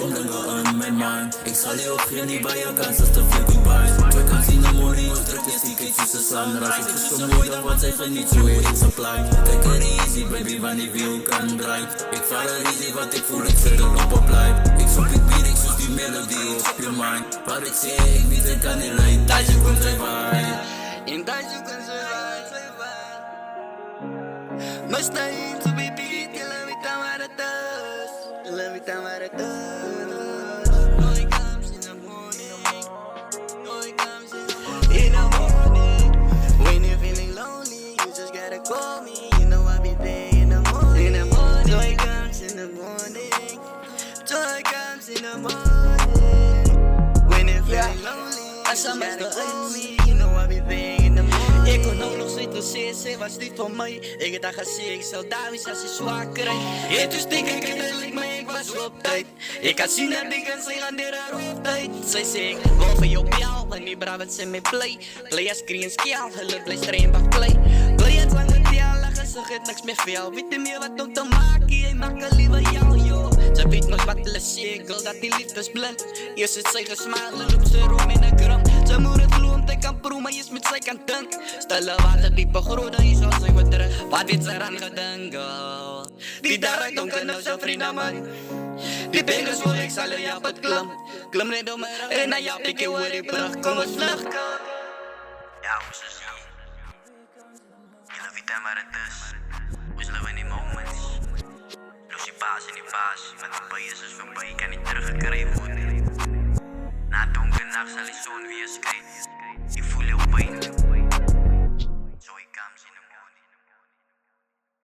Ronde aan mijn mind. Ik zal je opgeven, niet bij je kans, als te veel goodbye. We kan zien de morning, ons druk is die tussen sunrise. Ik is vermoeden, wat zij geniet, zo hoe ik supply. Kijk er easy, baby, wanneer wiel kan draaien. Ik val er easy, wat ik voel, ik zet erop op live. Ik zoek het bier, ik zoek die melodie op je mind. Wat ik zeg, ik weet, ik kan niet lijden. Thuis, je komt survive. In thuis, je kan survive. Must I to be beat, you love me down where it does. You love me down where it does. No, it comes in the morning. No, it comes in the morning. When you're feeling lonely, you just gotta call me. You know I'll be there in the morning. In the morning. Joy comes in the morning. Joy comes in the morning. When you're feeling lonely, you just gotta call me. You know I'll be there in the morning. Ik kon ook nog zitten ze was niet voor mij. Ik had haar gezien, ik zou daar eens als je zwaar krijgt. En toen stik ik uiteindelijk, maar ik was op tijd. Ik kan zien dat ik kan zeggen aan haar hoofdtijd. Zij zegt, boven je op jou, en die braven ze met play. Play als screen skill, hulle blij stream bij play. Play het lang met jou, lachen ze het niks meer veel. Weet je meer wat om te maken, jij maakt al liever jou, joh. Ze weet nog wat hulle sê, ik wil dat die liefde is blind. Eerst het sy gesmile, loop ze roem in een kram. Ze moet het gloeien, ik kan proeven, maar je is met sy kan dink. Stille water, diepe grote, je zal sy wat terug. Wat weet sy aan gedink, oh. Die daaruit donker nou sy vrienden man. Die bengels voor ik zal er jou op het klim. Klim net om me en na jou pikkie oor die brug. Kom ons vlug. Ja, ons is hier. Je love it waar het is. We leven in die moments. Los die paas in die paas. Wat voorbij is voorbij. Kan niet teruggekrijgen worden. Na donker nacht zal die zon weer schijnen.